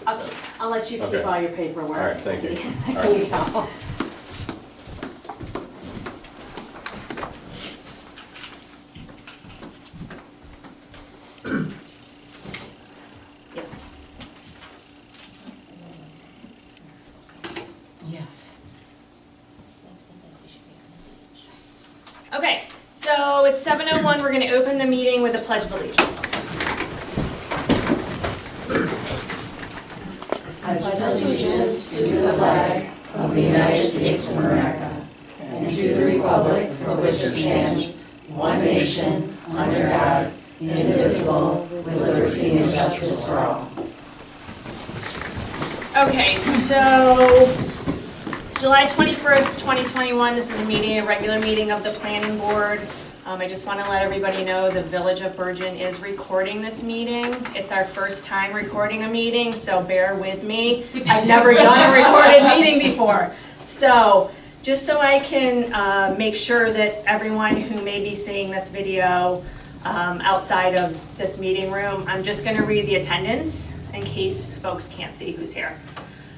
I'll let you keep Okay. all your paperwork. All right, thank you. All There right. you go. Yes. Yes. Okay, so it's 7:01. We're going to open the meeting with a pledge of allegiance. I pledge allegiance to the flag of the United States of America and to the republic for which it stands, one nation, under God, indivisible, with liberty and justice for all. Okay, so it's July 21st, 2021. This is a regular meeting of the planning board. I just want to let everybody know the Village of Bergen is recording this meeting. It's our first time recording a meeting, so bear with me. I've never done a recorded meeting before. So just so I can make sure that everyone who may be seeing this video outside of this meeting room, I'm just going to read the attendance in case folks can't see who's here.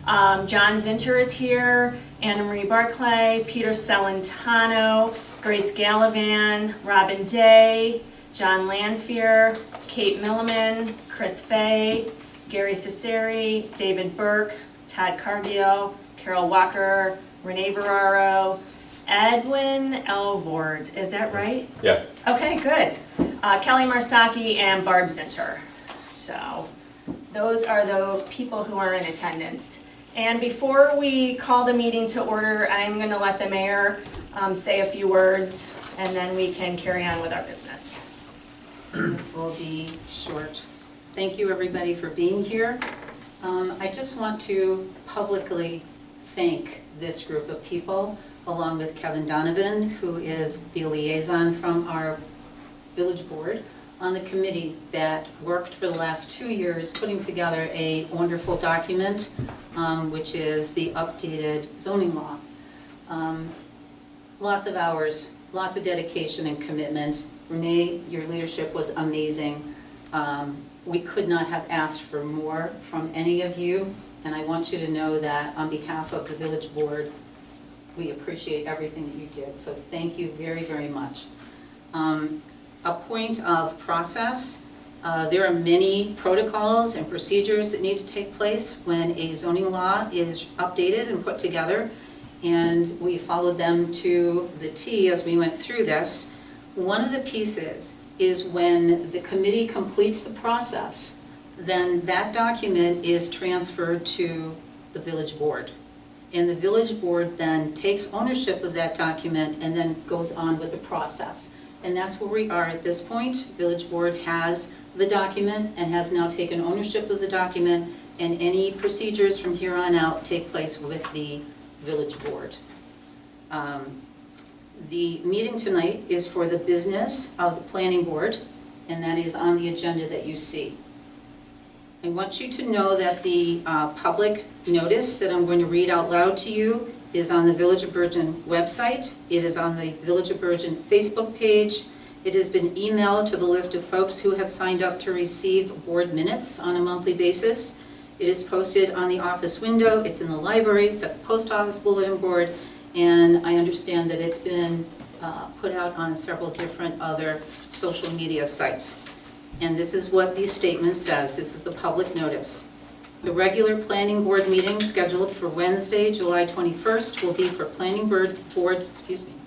John Zinter is here, Anna Marie Barclay, Peter Celentano, Grace Gallivan, Robin Day, John Lanfear, Kate Milliman, Chris Fay, Gary Staceri, David Burke, Todd Cargill, Carol Walker, Renee Ferraro, Edwin Elvord. Is that right? Yeah. Okay, good. Kelly Marsaki and Barb Zinter. So those are the people who are in attendance. And before we call the meeting to order, I'm going to let the mayor say a few words, and then we can carry on with our business. This will be short. Thank you, everybody, for being here. I just want to publicly thank this group of people, along with Kevin Donovan, who is the liaison from our village board on the committee that worked for the last 2 years putting together a wonderful document, which is the updated zoning law. Lots of hours, lots of dedication and commitment. Renee, your leadership was amazing. We could not have asked for more from any of you, and I want you to know that on behalf of the village board, we appreciate everything that you did. So thank you very, very much. A point of process, there are many protocols and procedures that need to take place when a zoning law is updated and put together, and we followed them to the T as we went through this. One of the pieces is when the committee completes the process, then that document is transferred to the village board. And the village board then takes ownership of that document and then goes on with the process. And that's where we are at this point. Village board has the document and has now taken ownership of the document, and any procedures from here on out take place with the village board. The meeting tonight is for the business of the planning board, and that is on the agenda that you see. I want you to know that the public notice that I'm going to read out loud to you is on the Village of Bergen website. It is on the Village of Bergen Facebook page. It has been emailed to the list of folks who have signed up to receive board minutes on a monthly basis. It is posted on the office window. It's in the library. It's at the post office bulletin board. And I understand that it's been put out on several different other social media sites. And this is what the statement says. This is the public notice. The regular planning board meeting scheduled for Wednesday, July 21st will be for planning board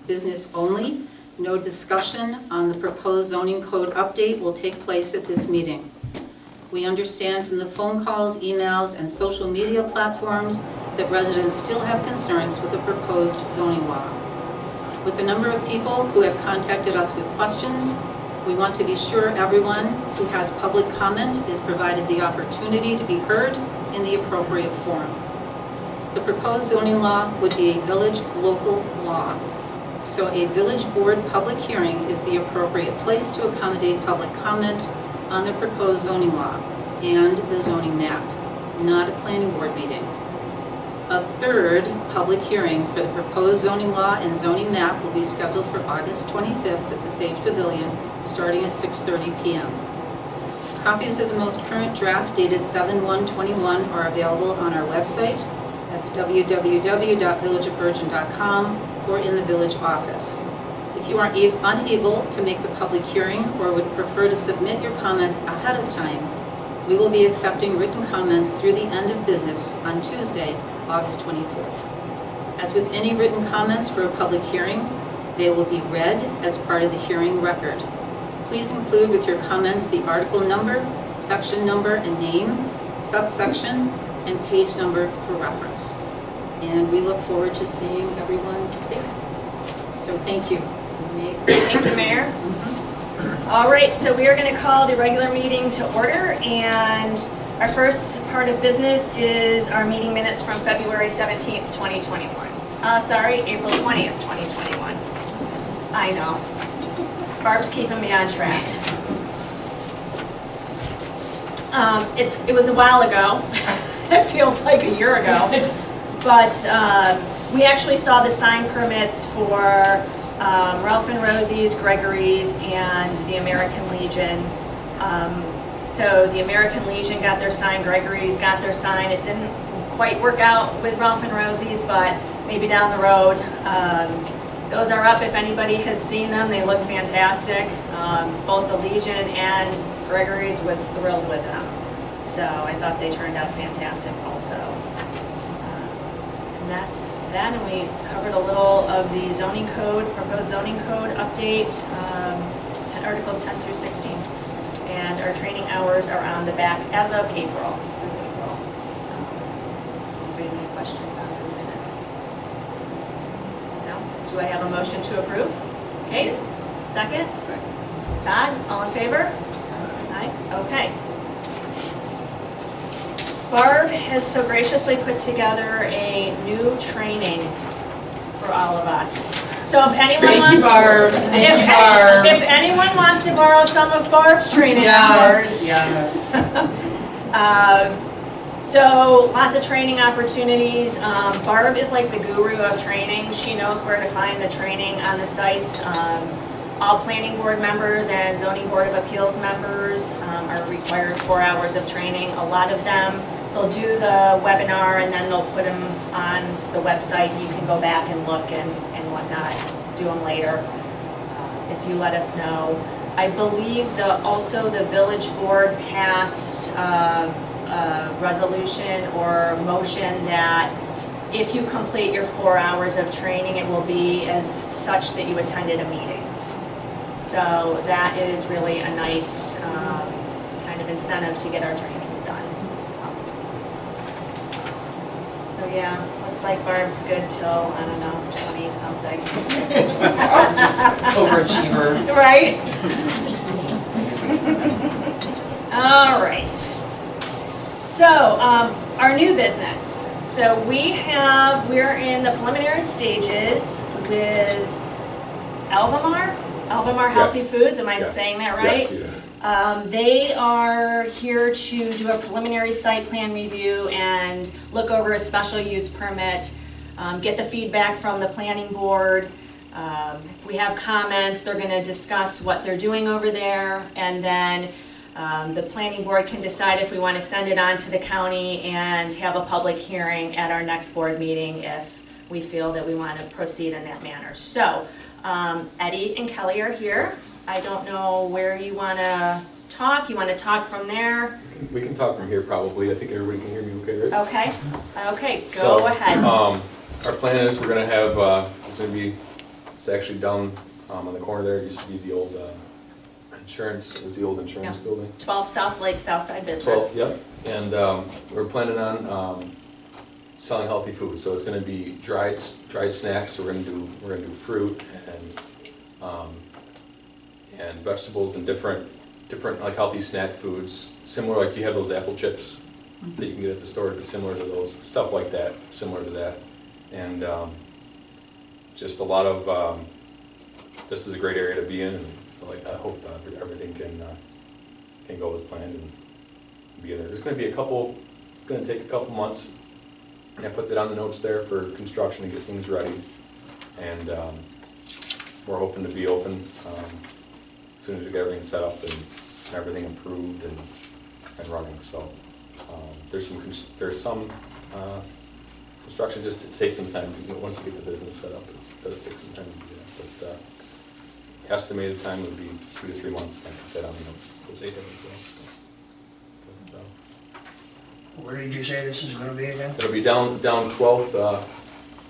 business only. No discussion on the proposed zoning code update will take place at this meeting. We understand from the phone calls, emails, and social media platforms that residents still have concerns with the proposed zoning law. With the number of people who have contacted us with questions, we want to be sure everyone who has public comment is provided the opportunity to be heard in the appropriate form. The proposed zoning law would be a village local law, so a village board public hearing is the appropriate place to accommodate public comment on the proposed zoning law and the zoning map, not a planning board meeting. A third public hearing for the proposed zoning law and zoning map will be scheduled for August 25th at the Sage Pavilion, starting at 6:30 p.m. Copies of the most current draft dated 7/1/21 are available on our website. That's www.villageofbergen.com or in the village office. If you are unable to make the public hearing or would prefer to submit your comments ahead of time, we will be accepting written comments through the end of business on Tuesday, August 24th. As with any written comments for a public hearing, they will be read as part of the hearing record. Please include with your comments the article number, section number and name, subsection, and page number for reference. And we look forward to seeing everyone there. So thank you. Thank you, Mayor. All right, so we are going to call the regular meeting to order, and our first part of business is our meeting minutes from February 17th, 2021. April 20th, 2021. I know. Barb's keeping me on track. It was a while ago. It feels like a year ago. But we actually saw the sign permits for Ralph and Rosie's, Gregory's, and the American Legion. So the American Legion got their sign, Gregory's got their sign. It didn't quite work out with Ralph and Rosie's, but maybe down the road. Those are up if anybody has seen them. They look fantastic. Both the Legion and Gregory's was thrilled with them. So I thought they turned out fantastic also. And that's that, and we covered a little of the zoning code, proposed zoning code update, Articles 10 through 16. And our training hours are on the back as of April. So, anybody have any questions on the minutes? No? Do I have a motion to approve? Kate? Second? Todd? All in favor? Aye. Okay. Barb has so graciously put together a new training for all of us. So if anyone wants, if anyone wants to borrow some of Barb's training hours, Yes. So lots of training opportunities. Barb is like the guru of training. She knows where to find the training on the sites. All planning board members and zoning board of appeals members are required 4 hours of training. A lot of them, they'll do the webinar and then they'll put them on the website. You can go back and look and whatnot, do them later if you let us know. I believe also the village board passed a resolution or motion that if you complete your 4 hours of training, it will be as such that you attended a meeting. So that is really a nice kind of incentive to get our trainings done. So yeah, looks like Barb's good till, I don't know, 20-something. Overachiever. Right? All right. So, our new business. So we're in the preliminary stages with Alvamar Healthy Yes. Foods, am I Yes. saying that right? Yes, They are here to do a preliminary site plan review and look over a special use permit, get the feedback from the planning board. If we have comments, they're gonna discuss what they're doing over there, and then the planning board can decide if we wanna send it on to the county and have a public hearing at our next board meeting if we feel that we wanna proceed in that manner. So, Eddie and Kelly are here. I don't know where you want to talk. You want to talk from there? We can talk from here probably. I think everybody can hear me okay, right? Okay. Okay, go So, ahead. Our plan is we're going to have, it's actually down on the corner there. It used to be the old insurance Yeah. building. 12 South Lake, Southside 12, Business. yep. And we're planning on selling healthy food. So it's going to be dried snacks. So we're going to do fruit and vegetables and different like healthy snack foods, similar like you have those apple chips that you can get at the store, similar to those, stuff like that, similar to that. And just a lot of, this is a great area to be in, and like I hope everything can go as planned and be in there. There's going to be it's going to take a couple months, and I put that on the notes there for construction to get things ready. And we're hoping to be open as soon as we get everything set up and everything improved and and running, so. There's some construction, just it takes some time, once you get the business set up, it does take some time to do that, but estimated time would be 2 to 3 months, I put that on those data as well, so. But, Where did you say this is gonna be again? it'll be down 12th,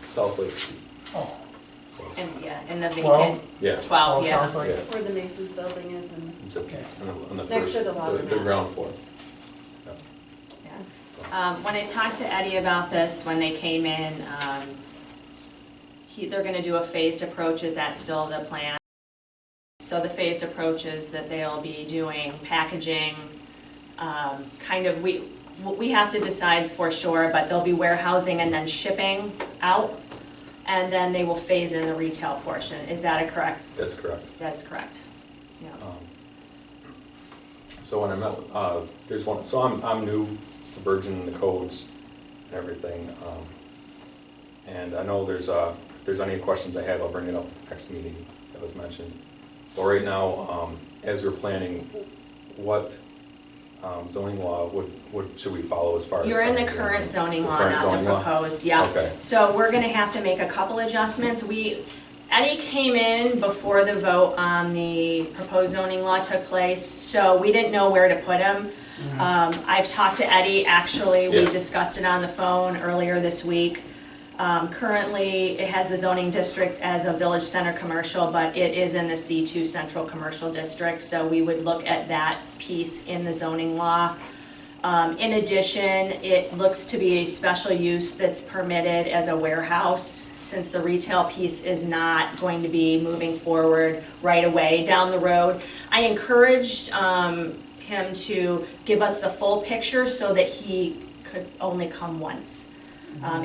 South Lake Street. Oh, And, yeah, in the Well, vacant, Yeah. 12, yeah. Sounds like Yeah. it. Where the Masons building is and It's Okay. on the Next first, to the the laundromat. ground floor. Yeah, Yeah. so. When I talked to Eddie about this, when they came in, they're gonna do a phased approach, is that still the plan? So the phased approach is that they'll be doing packaging, we have to decide for sure, but they'll be warehousing and then shipping out, and then they will phase in the retail portion. Is that a correct? That's correct. That's correct, yeah. So when I met, there's one, so I'm new to Bergen, the codes and everything. And I know if there's any questions I have, I'll bring it up at the next meeting that was mentioned. But right now, as we're planning, what zoning law should we follow as far as? You're in the signs? current zoning The law, current not the zoning law? proposed, yeah. Okay. So we're gonna have to make a couple adjustments. Eddie came in before the vote on the proposed zoning law took place, so we didn't know where to put him. I've talked to Eddie, actually, we Yeah. discussed it on the phone earlier this week. Currently, it has the zoning district as a village center commercial, but it is in the C2 central commercial district, so we would look at that piece in the zoning law. In addition, it looks to be a special use that's permitted as a warehouse, since the retail piece is not going to be moving forward right away down the road. I encouraged him to give us the full picture so that he could only come once.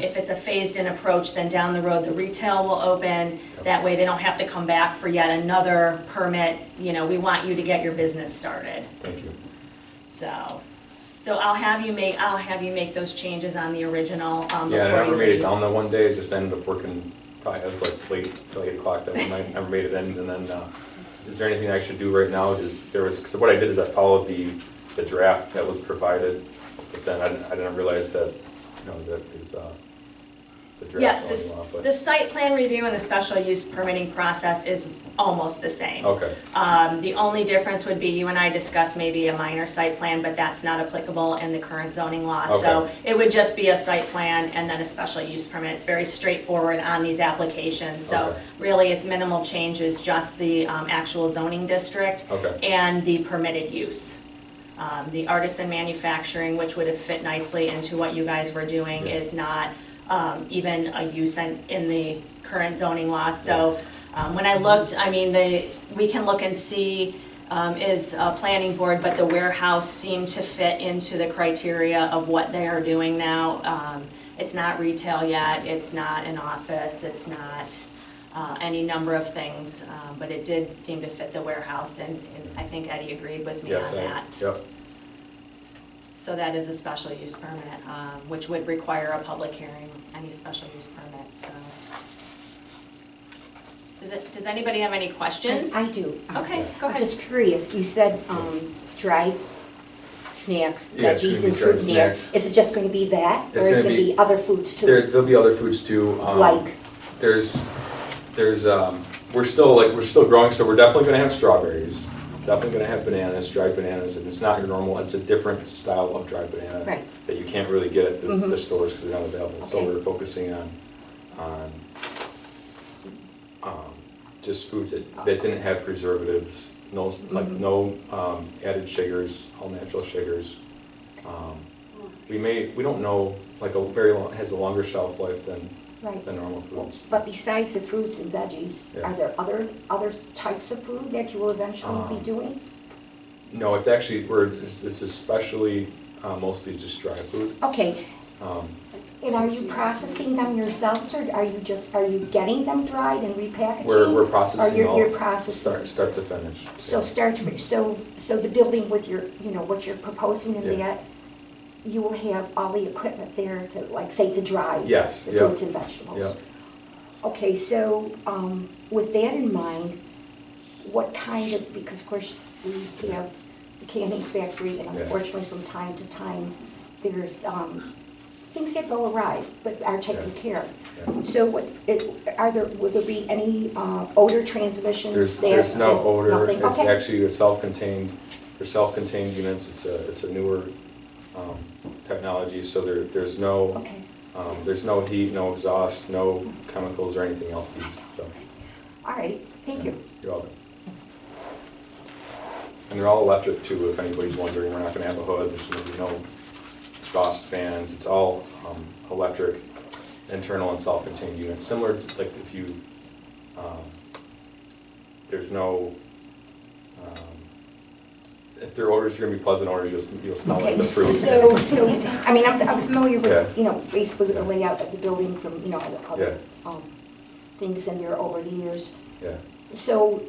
If it's a phased-in approach, then down the road, the retail will open. That way, they don't have to come back for yet another permit. You know, we want you to get your business started. Thank you. So I'll have you make those changes on the original before you Yeah, I never made it leave. down there one day, it just ended up working, probably, it was like late, till 8 o'clock that one night, never made it in, and then, is there anything I should do right now? So what I did is I followed the draft that was provided, but then I didn't realize that, that is, the Yeah, draft zoning law, but, the site plan review and the special use permitting process is almost the same. okay, The only difference would be you and I discussed maybe a minor site plan, but that's not applicable in the current zoning law. So Okay. it would just be a site plan and then a special use permit. It's very straightforward on these applications. So Okay. really, it's minimal changes, just the actual zoning district okay, and the permitted use. The artisan manufacturing, which would have fit nicely into what you guys were doing, Yeah. is not even a use in the current zoning law. So when I looked, I mean, we can look and see is a planning board, but the warehouse seemed to fit into the criteria of what they are doing now. It's not retail yet, it's not an office, it's not any number of things, but it did seem to fit the warehouse, and I think Eddie agreed with me on yes, that. yep, So that is a special use permit, which would require a public hearing, any special use permit, so. Does anybody have any questions? I do. Okay, go I'm ahead. just curious, you said dried snacks, Yeah, it's veggies gonna and be fruit dried in there. snacks. Is it just going to be that? It's Or is gonna it going to be- be other foods too? there'll be other foods too. Like? We're still growing, so we're definitely gonna have strawberries, definitely gonna have bananas, dried bananas, and it's not your normal, it's a different style of dried banana Right. that you can't really get at the Mhm. stores because they're not available. So Okay. we're focusing on just foods that didn't have preservatives, no added sugars, all natural sugars. We don't know, like has a longer shelf life than Right. normal foods. But besides the fruits and veggies, Yeah. are there other types of food that you will eventually be doing? No, it's actually, it's especially mostly just dry food. Okay, Um, and are you processing them yourselves, or are you getting them dried and repackaging? We're processing Or all, you're processing? start to finish. So Yeah. so the building with your, what you're proposing in Yeah. that, you will have all the equipment there to, like, say, to dry? Yes, The yeah. fruits and vegetables? Yeah. Okay, so, with that in mind, what kind of, because of course we have canning factory, and Yeah. unfortunately, from time to time, there's things that go awry, but are taken Yeah. care of. Yeah. So would there be any odor transmissions? There's no odor, Nothing? it's Okay. actually they're self-contained units, it's a newer technology, so there's no, Okay. there's no heat, no exhaust, no chemicals or anything else used, so. All right, thank you. You're welcome. And they're all electric too, if anybody's wondering, we're not gonna have a hood, there's gonna be no exhaust fans, it's all electric, internal and self-contained units, similar to, like, if you, there's no, if their odors are gonna be pleasant odors, you'll smell like Okay, the fruit. so, I mean, I'm familiar Yeah. with, basically with the Yeah. layout of the building from, other Yeah. things in there over the years. Yeah, So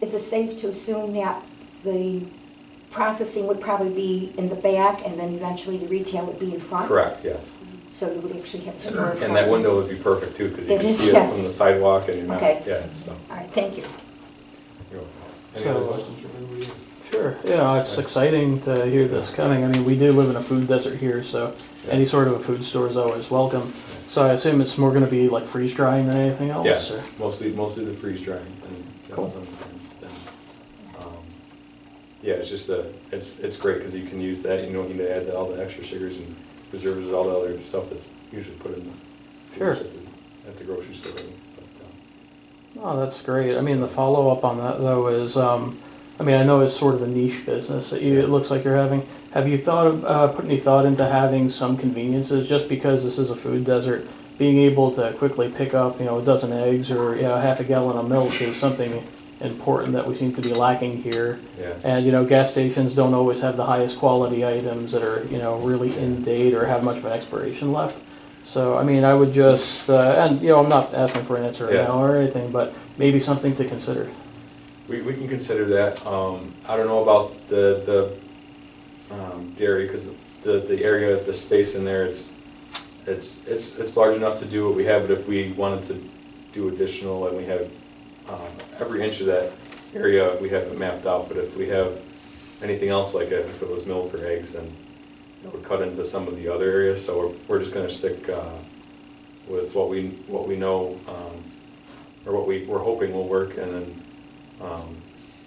is it safe to assume that the processing would probably be in the back and then eventually the retail would be in front? correct, yes. So you would actually have storefront? And that window would be perfect too, because you It can is, see it yes. from the sidewalk and you're not, Okay. yeah, so. All right, thank you. You're welcome. Any So- other questions for anybody? Sure, it's exciting to hear this coming. I mean, we do live in a food desert here, so any sort of a food store is always welcome. So I assume it's more gonna be like freeze drying than anything else? Yes, or- mostly the freeze drying and Cool. some things. Then, yeah, it's just it's great because you can use that. You don't need to add all the extra sugars and preservatives, all the other stuff that's usually put in the Sure. foods at the grocery store. But, Oh, that's great. I mean, the follow-up on that though is, I mean, I know it's sort of a niche business that it looks like you're having. Have you put any thought into having some conveniences, just because this is a food desert, being able to quickly pick up, a dozen eggs or, half a gallon of milk is something important that we seem to be lacking here. yeah. And, gas stations don't always have the highest quality items that are, really in date or have much of an expiration left. So, I mean, I would just, and, I'm not asking for an answer right Yeah. now or anything, but maybe something to consider. We can consider that. I don't know about the dairy because the area, the space in there is it's large enough to do what we have. But if we wanted to do additional, and we have every inch of that area we have it mapped out. But if we have anything else like if it was milk or eggs, then it would cut into some of the other areas. So we're just going to stick with what we know or what we're hoping will work, and then.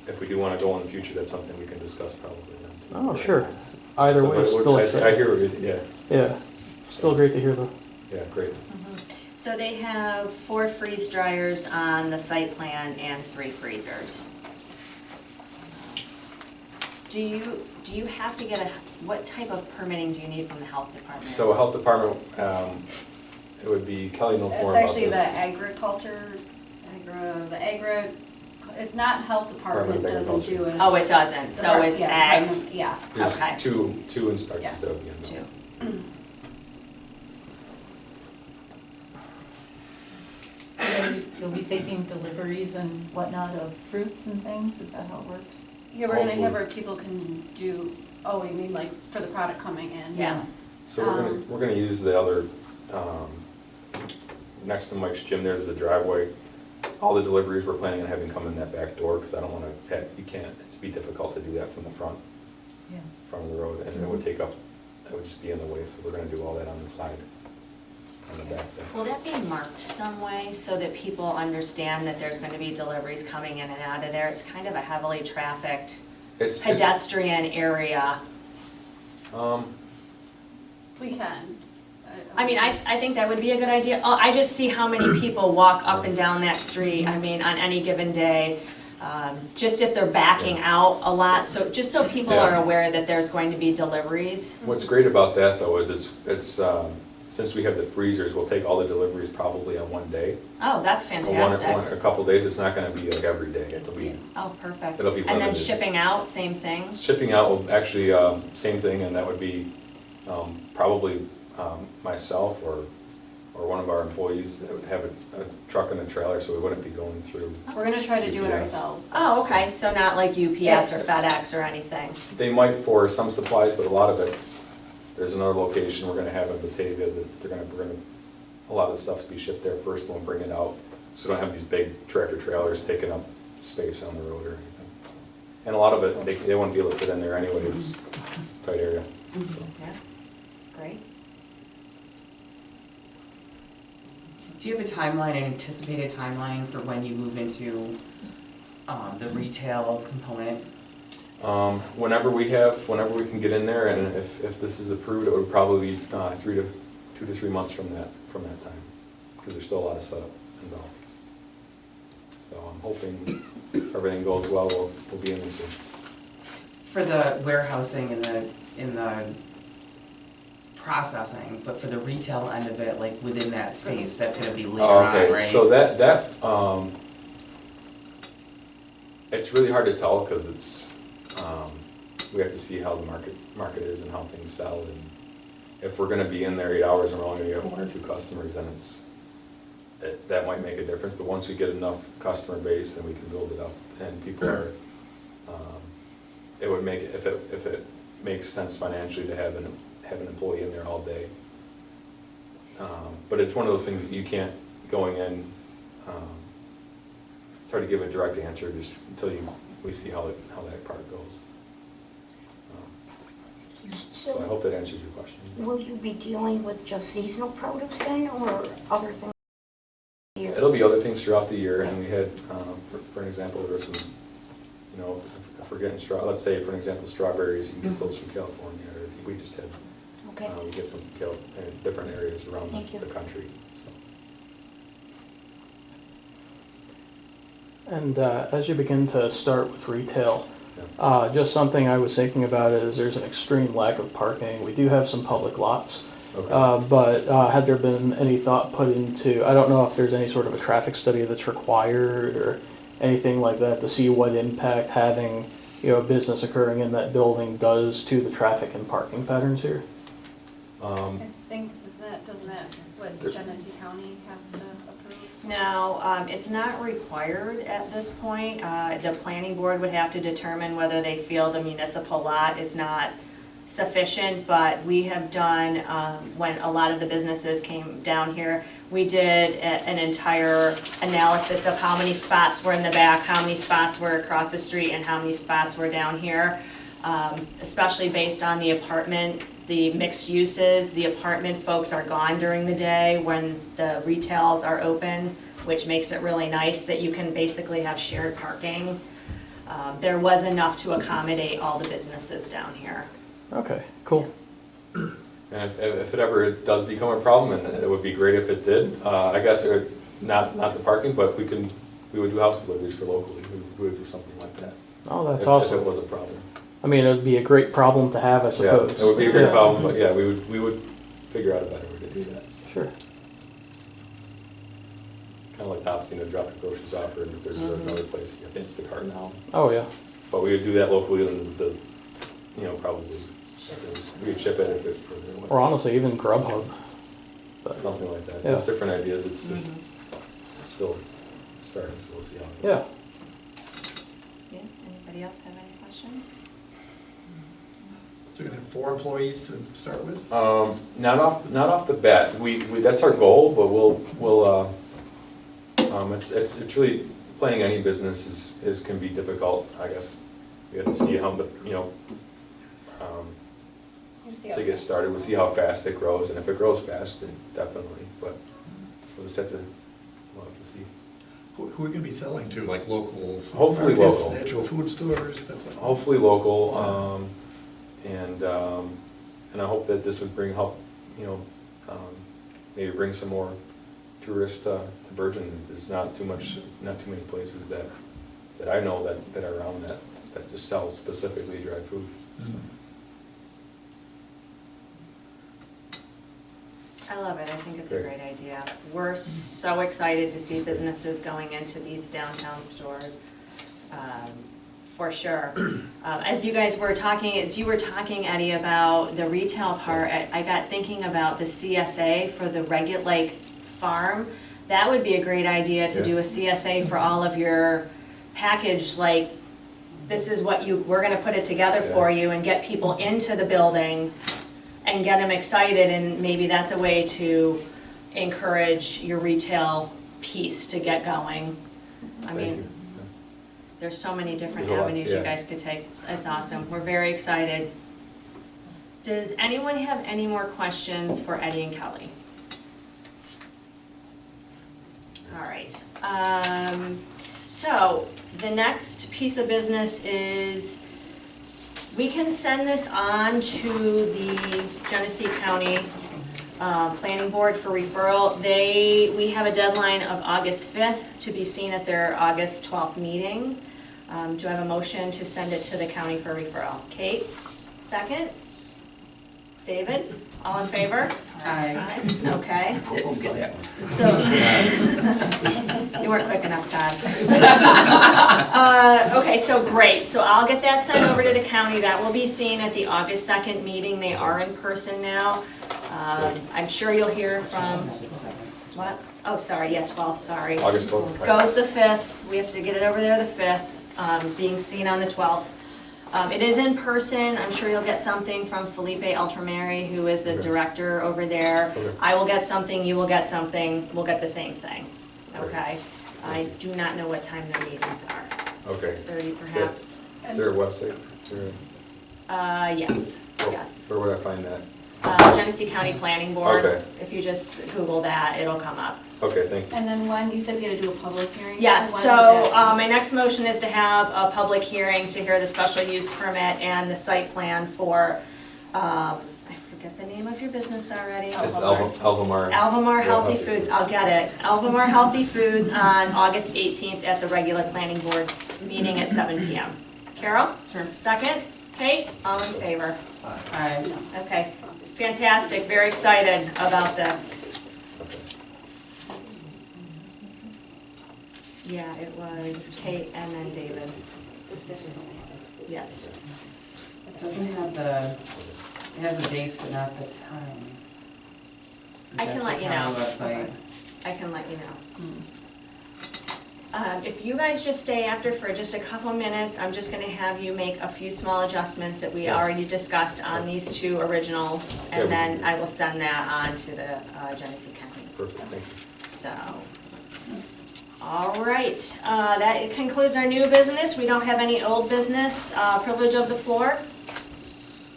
If we do want to go in the future, that's something we can discuss probably then. too. Oh, sure. Either way, it's still I exciting. hear it, yeah, Yeah, still great to hear though. yeah, great. So they have 4 freeze dryers on the site plan and 3 freezers. Do you have to get what type of permitting do you need from the health department? So health department, it would be, Kelly knows more It's about actually the this. agriculture, it's not health department Department of doesn't do it. Oh, it doesn't, so it's Yeah, ag, department- Yes. There's okay. two inspectors Yes. that would be involved. 2. So you'll be taking deliveries and whatnot of fruits and things, is that how it works? Yeah, we're gonna have Hopefully. where people can do, oh, you mean like for the product coming in? Yeah. So we're gonna use the other, next to Mike's gym, there's the driveway. All the deliveries we're planning on having come in that back door, because I don't wanna have, it'd be difficult to do that from the front of the road, and it would take up, it would just be in the way, so we're gonna do all that on the side, on the back there. Will that be marked some way so that people understand that there's going to be deliveries coming in and out of there? It's kind of a heavily trafficked It's, pedestrian area. We can. I mean, I think that would be a good idea. I just see how many people walk up and down that street, I mean, on any given day. Just if they're backing out a lot, so just so people Yeah. are aware that there's going to be deliveries. What's great about that though is it's since we have the freezers, we'll take all the deliveries probably on one day. Oh, that's A fantastic. a couple days, it's not gonna be like every day, it'll be, Oh, perfect. It'll be And then limited. shipping out, same thing? shipping out will actually, same thing, and that would be probably myself or one of our employees that would have a truck and a trailer, so we wouldn't be going through. We're gonna try to do it UPS. ourselves. Oh, okay, so not like UPS or FedEx or anything? They might for some supplies, but a lot of it, there's another location we're gonna have in Batavia that we're gonna, a lot of the stuff's be shipped there first, we'll bring it out. So we don't have these big tractor trailers taking up space on the road or anything. So And a lot of it, they wouldn't be able to fit in there anyway, it's a tight area. Yeah, great. Do you have a timeline, an anticipated timeline for when you move into the retail component? Whenever we can get in there, and if this is approved, it would probably be 2 to 3 months from that time, because there's still a lot of setup involved. So I'm hoping if everything goes well, we'll be in there soon. For the warehousing and the processing, but for the retail end of it, like within that space, that's gonna be later on, Okay, right? so it's really hard to tell, because it's, we have to see how the market is and how things sell, and if we're gonna be in there 8 hours and we're only gonna get 1 or 2 customers, then that might make a difference, but once we get enough customer base and we can build it up, and people are, it would make, if it makes sense financially to have an employee in there all day. But it's one of those things that you can't, going in, it's hard to give a direct answer just until we see how that part goes. So I hope that answers your question. Will you be dealing with just seasonal produce then, or other things? It'll be other things throughout the year, and we had, for an example, there were some, if we're getting let's say for an example, strawberries, you can get those from California, or we just had, Okay. we get some in different areas around Thank you. the country. So. And as you begin to start with retail, just something I was thinking about is there's an extreme lack of parking. We do have some public lots, Okay. but had there been any thought put into, I don't know if there's any sort of a traffic study that's required or anything like that to see what impact having, a business occurring in that building does to the traffic and parking patterns here? I think, doesn't that what Genesee County has to approve? No, it's not required at this point. The planning board would have to determine whether they feel the municipal lot is not sufficient, but we have done, when a lot of the businesses came down here, we did an entire analysis of how many spots were in the back, how many spots were across the street, and how many spots were down here, especially based on the mixed uses. The apartment folks are gone during the day when the retails are open, which makes it really nice that you can basically have shared parking. There was enough to accommodate all the businesses down here. Okay, cool. And if it ever does become a problem, and it would be great if it did, I guess it would, not the parking, but we would do house deliveries for locally. We would do something like that. Oh, that's If awesome. it was a problem. I mean, it would be a great problem to have, I suppose. Yeah, it would be a great problem, but yeah, we would figure out a better way to do that. So. Sure. Kind of like Topsy, drop your groceries off, or if there's another place, you have to Instacart now. Oh, yeah. But we would do that locally, and probably, we would ship it if it was Or honestly, even Grubhub. But, something like that. Yeah. There's different ideas, it's just still starting, so we'll see how it yeah. goes. Yeah, anybody else have any questions? So you're gonna have 4 employees to start with? Not off the bat. We that's our goal, but we'll it's really, planning any business can be difficult, I guess. We have to see how, to get started, we'll see how fast it grows, and if it grows fast, then definitely, but we'll just have to see. Who are you gonna be selling to, like locals? Hopefully markets, local. Natural food stores, stuff like that? Hopefully local, and I hope that this would help, maybe bring some more tourists to Bergen. There's not too many places that I know that are around that just sell specifically dry food. Mhm. I love it, I think it's a Great. great idea. We're so excited to see businesses going into these downtown stores, for sure. As you were talking, Eddie, about the retail part, I got thinking about the CSA for the farm. That would be a great idea to do a CSA for all of your package, like, this is what we're gonna put it together for you, and get people into the building and get them excited, and maybe that's a way to encourage your retail piece to get going. I Thank mean, you. There's so many different There's a lot, avenues you yeah. guys could take. It's awesome. We're very excited. Does anyone have any more questions for Eddie and Kelly? All right. So the next piece of business is we can send this on to the Genesee County Planning Board for referral. We have a deadline of August 5th to be seen at their August 12th meeting. Do I have a motion to send it to the county for referral? Kate, second? David, all in favor? Aye. Okay. Didn't get that one. So, you weren't quick enough, Todd. Okay, so great. So I'll get that sent over to the county. That will be seen at the August 2nd meeting. They are in person now. I'm sure you'll hear from, what? Oh, sorry, yeah, 12th, sorry. August 12th. Goes the 5th. We have to get it over there the 5th, being seen on the 12th. It is in person. I'm sure you'll get something from Felipe Alvamar, who is the Okay. director over there. Okay. I will get something, you will get something, we'll get the same thing, okay? I do not know what time their meetings are. Okay. 6:30 perhaps? Is there a website? Is there Yes, a- yes. Where would I find that? Genesee County Planning Board. Okay. If you just Google that, it'll come up. Okay, thank you. And then when, you said we had to do a public hearing? Yes, when so would that be? my next motion is to have a public hearing to hear the special use permit and the site plan for, I forget the name of your business already. It's Alvamar. Alvamar Yeah, Healthy Foods, I'll get it. Alvamar Healthy Foods on August 18th at the regular planning board meeting at 7 PM. Carol? Sure. Second? Kate? All in favor? Aye. Okay, fantastic, very excited about this. Okay. Yeah, it was Kate and then David. Yes. It doesn't have it has the dates but not the time. I can Just let the you county know. website. I can let you know. If you guys just stay after for just a couple minutes, I'm just gonna have you make a few small adjustments that we Yeah. already discussed on these two originals, Yeah, and we then can- I will send that on to the Genesee County. Perfect, thank you. So, all right, that concludes our new business. We don't have any old business. Privilege of the floor.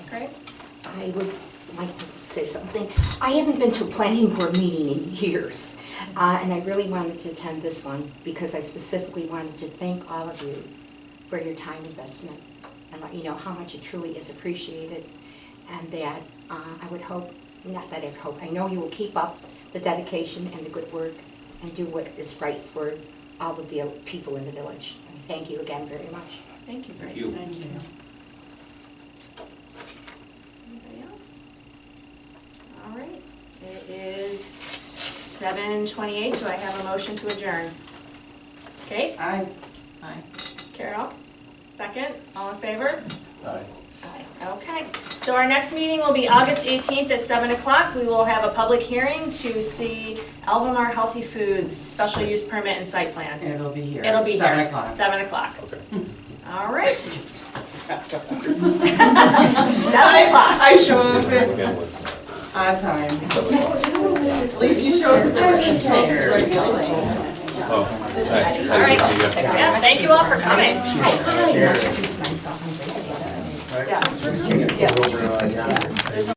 Grace? I would like to say something. I haven't been to a planning board meeting in years, and I really wanted to attend this one because I specifically wanted to thank all of you for your time investment and let you know how much it truly is appreciated, and that I would hope, not that I hope, I know you will keep up the dedication and the good work and do what is right for all of the people in the village. Thank you again very much. Thank you, Grace. Thank you. Anybody else? All right, it is 7:28. Do I have a motion to adjourn? Kate? Aye. Carol? Second? All in favor? Aye. Aye. Okay. So our next meeting will be August 18th at 7 o'clock. We will have a public hearing to see Alvamar Healthy Foods special use permit and site plan. And it'll be here. It'll be here. 7 o'clock. 7 o'clock. Okay. All right. That's good. 7 o'clock. I show up at Again, was odd times. 7 o'clock. At least you showed up at Oh, All right. Yeah, thank you all for coming. Hi, I introduced myself. I'm Grace again. Right. Yeah. Over, yeah.